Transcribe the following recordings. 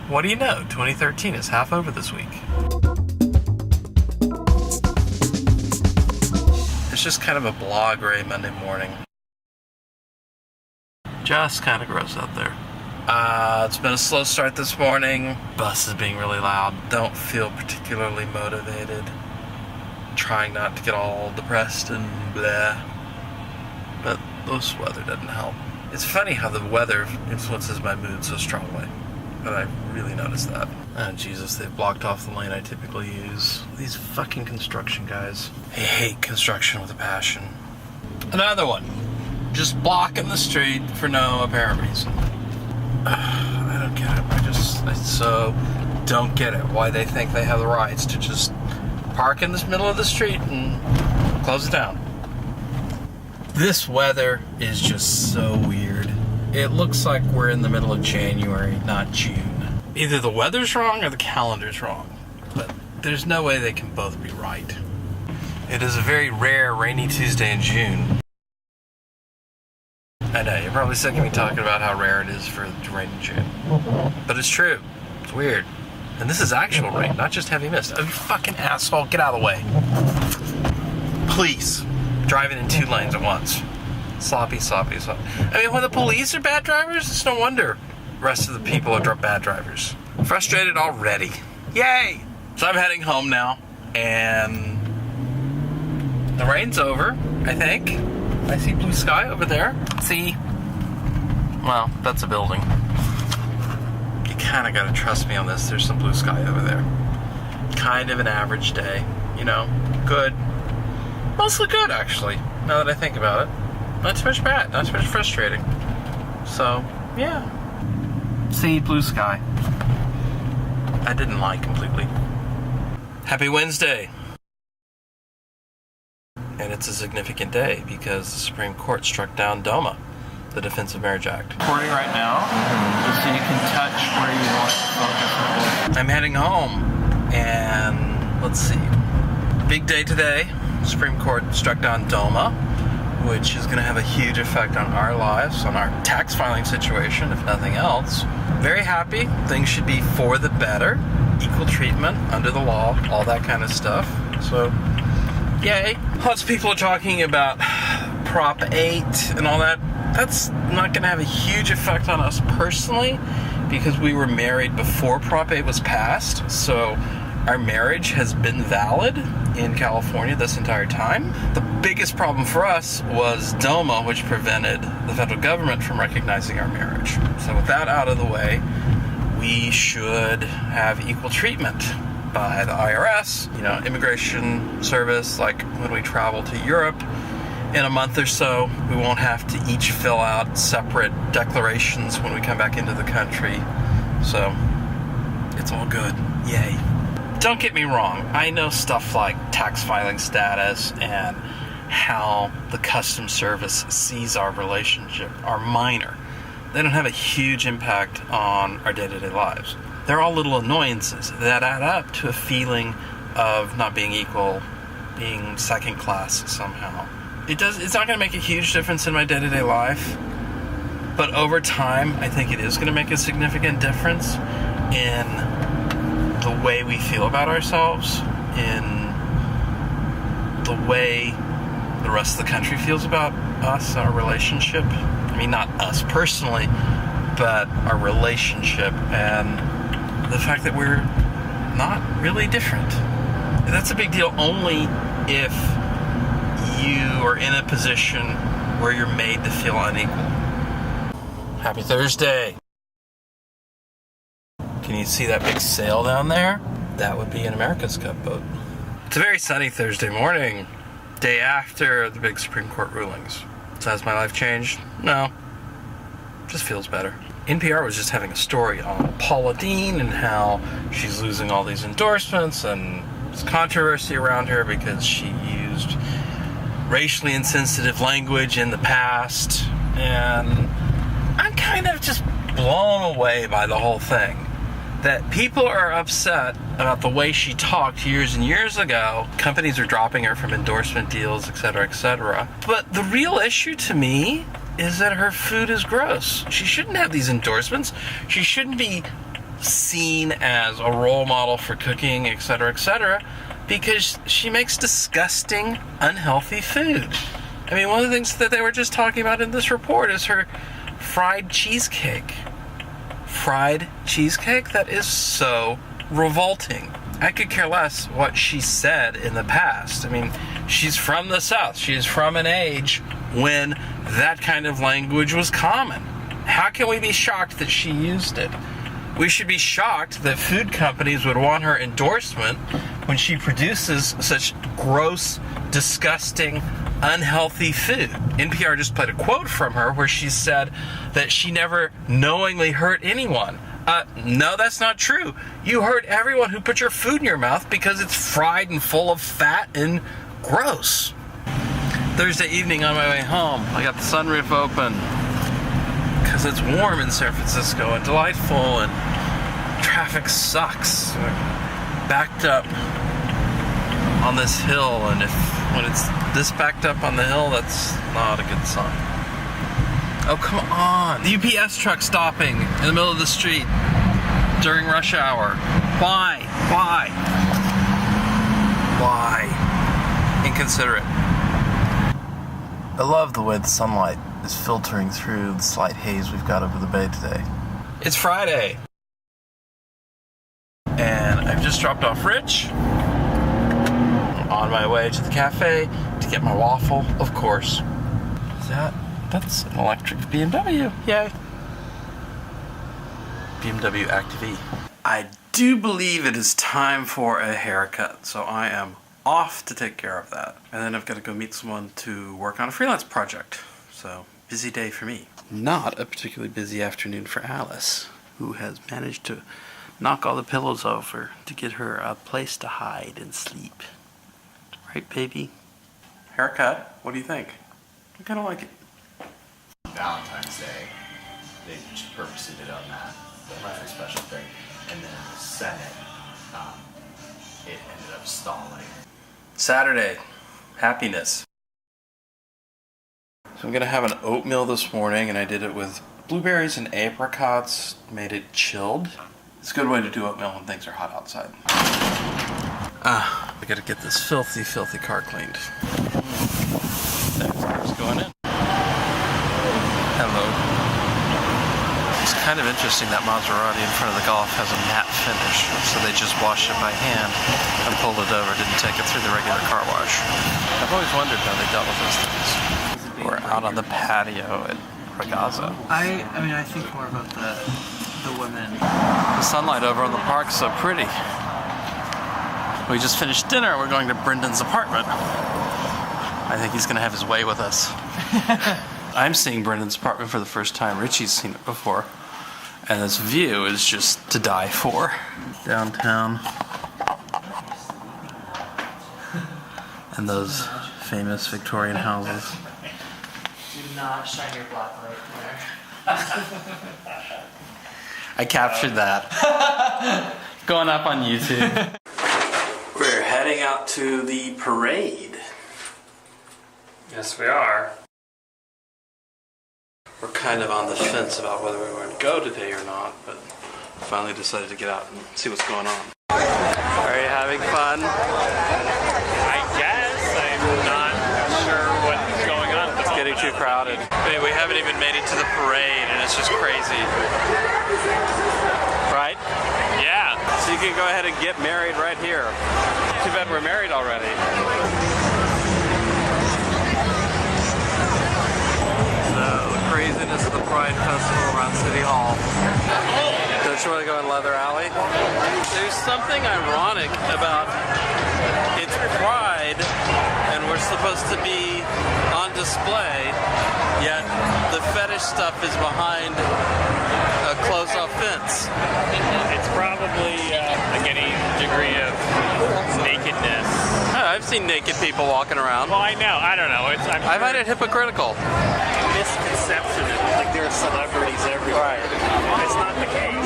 What do you know? 2013 is half over this week. It's just kind of a blah gray Monday morning. Just kind of gross out there. It's been a slow start this morning. Bus is being really loud. Don't feel particularly motivated. Trying not to get all depressed and blah. But this weather doesn't help. It's funny how the weather influences my mood so strongly. But I really noticed that. Oh, Jesus, they've blocked off the lane I typically use. These fucking construction guys. I hate construction with a passion. Another one. Just blocking the street for no apparent reason. I don't get it. I so don't get it. Why they think they have the rights to just park in the middle of the street and close it down. This weather is just so weird. It looks like we're in the middle of January, not June. Either the weather's wrong or the calendar's wrong. But there's no way they can both be right. It is a very rare rainy Tuesday in June. I know, you're probably sick of me talking about how rare it is for it to rain in June. But it's true. It's weird. And this is actual rain, not just heavy mist. Oh, you fucking asshole, get out of the way. Please. Driving in 2 lanes at once. Sloppy. I mean, when the police are bad drivers, it's no wonder the rest of the people are bad drivers. Frustrated already. Yay! So I'm heading home now, and the rain's over, I think. I see blue sky over there. See? Well, that's a building. You kind of got to trust me on this. There's some blue sky over there. Kind of an average day, you know? Good. Mostly good, actually, now that I think about it. Not too much bad, not too much frustrating. So, yeah. See, blue sky. I didn't lie completely. Happy Wednesday. And it's a significant day because the Supreme Court struck down DOMA, the Defense of Marriage Act. Recording right now, just so you can touch where you want to focus. I'm heading home, and let's see. Big day today. Supreme Court struck down DOMA, which is going to have a huge effect on our lives, on our tax filing situation, if nothing else. Very happy. Things should be for the better. Equal treatment under the law, all that kind of stuff. So, yay. Lots of people are talking about Prop 8 and all that. That's not going to have a huge effect on us personally because we were married before Prop 8 was passed. So our marriage has been valid in California this entire time. The biggest problem for us was DOMA, which prevented the federal government from recognizing our marriage. So with that out of the way, we should have equal treatment by the IRS, immigration service. Like when we travel to Europe in a month or so, we won't have to each fill out separate declarations when we come back into the country. So it's all good. Yay. Don't get me wrong, I know stuff like tax filing status and how the Customs Service sees our relationship are minor. They don't have a huge impact on our day-to-day lives. They're all little annoyances that add up to a feeling of not being equal, being second class somehow. It's not going to make a huge difference in my day-to-day life, but over time, I think it is going to make a significant difference in the way we feel about ourselves, in the way the rest of the country feels about us, our relationship. I mean, not us personally, but our relationship and the fact that we're not really different. That's a big deal only if you are in a position where you're made to feel unequal. Happy Thursday. Can you see that big sail down there? That would be an America's Cup boat. It's a very sunny Thursday morning, day after the big Supreme Court rulings. So has my life changed? No. Just feels better. NPR was just having a story on Paula Deen and how she's losing all these endorsements, and there's controversy around her because she used racially insensitive language in the past. And I'm kind of just blown away by the whole thing. That people are upset about the way she talked years and years ago. Companies are dropping her from endorsement deals, etc., etc. But the real issue to me is that her food is gross. She shouldn't have these endorsements. She shouldn't be seen as a role model for cooking, etc., because she makes disgusting, unhealthy food. I mean, one of the things that they were just talking about in this report is her fried cheesecake. Fried cheesecake? That is so revolting. I could care less what she said in the past. I mean, she's from the South. She is from an age when that kind of language was common. How can we be shocked that she used it? We should be shocked that food companies would want her endorsement when she produces such gross, disgusting, unhealthy food. NPR just played a quote from her where she said that she never knowingly hurt anyone. No, that's not true. You hurt everyone who put your food in your mouth because it's fried and full of fat and gross. Thursday evening on my way home, I got the sunroof open because it's warm in San Francisco and delightful, and traffic sucks. We're backed up on this hill, and when it's this backed up on the hill, that's not a good sign. Oh, come on. The UPS truck stopping in the middle of the street during rush hour. Why? Inconsiderate. I love the way the sunlight is filtering through the slight haze we've got over the bay today. It's Friday. And I've just dropped off Rich. I'm on my way to the cafe to get my waffle, of course. That's an electric BMW. Yay. BMW Active E. I do believe it is time for a haircut, so I am off to take care of that. And then I've got to go meet someone to work on a freelance project. So, busy day for me. Not a particularly busy afternoon for Alice, who has managed to knock all the pillows over to get her a place to hide and sleep. Right, baby? Haircut? What do you think? I kind of like it. Valentine's Day, they just purposely did on that, the special thing, and then the Senate, it ended up stalling. Saturday, happiness. So I'm gonna have an oatmeal this morning, and I did it with blueberries and apricots, made it chilled. It's a good way to do oatmeal when things are hot outside. I gotta get this filthy, filthy car cleaned. Next car's going in. Hello. It's kind of interesting that Maserati in front of the Golf has a matte finish, so they just washed it by hand and pulled it over, didn't take it through the regular car wash. I've always wondered how they dealt with those things. We're out on the patio at Ragazza. I mean, I think more about the women. The sunlight over on the park's so pretty. We just finished dinner. We're going to Brendan's apartment. I think he's going to have his way with us. I'm seeing Brendan's apartment for the first time. Richie's seen it before. And this view is just to die for. Downtown. And those famous Victorian houses. Do not shine your black light there. I captured that. Going up on YouTube. We're heading out to the parade. Yes, we are. We're kind of on the fence about whether we want to go today or not, but finally decided to get out and see what's going on. Are you having fun? I guess. I'm not sure what's going on. It's getting too crowded. I mean, we haven't even made it to the parade, and it's just crazy. Right? Yeah. So you can go ahead and get married right here. Too bad we're married already. The craziness of the Pride Festival around City Hall. Don't you want to go in Leather Alley? There's something ironic about it's Pride and we're supposed to be on display, yet the fetish stuff is behind a closed-off fence. It's probably any degree of nakedness. I've seen naked people walking around. Well, I know. I don't know. I find it hypocritical. Misconception of like there are celebrities everywhere. Right. It's not the case.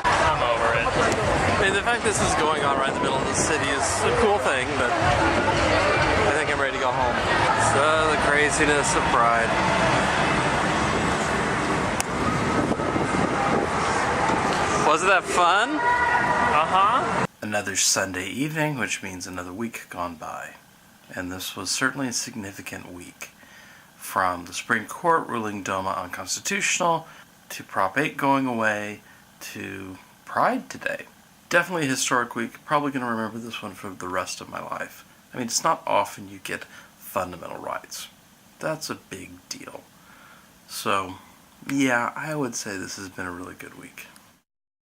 I'm over it. I mean, the fact this is going on right in the middle of the city is a cool thing, but I think I'm ready to go home. So, the craziness of Pride. that fun? Uh-huh. Another Sunday evening, which means another week gone by. And this was certainly a significant week. From the Supreme Court ruling DOMA unconstitutional, to Prop 8 going away, to Pride today. Definitely a historic week. Probably going to remember this one for the rest of my life. I mean, it's not often you get fundamental rights. That's a big deal. So, yeah, I would say this has been a really good week.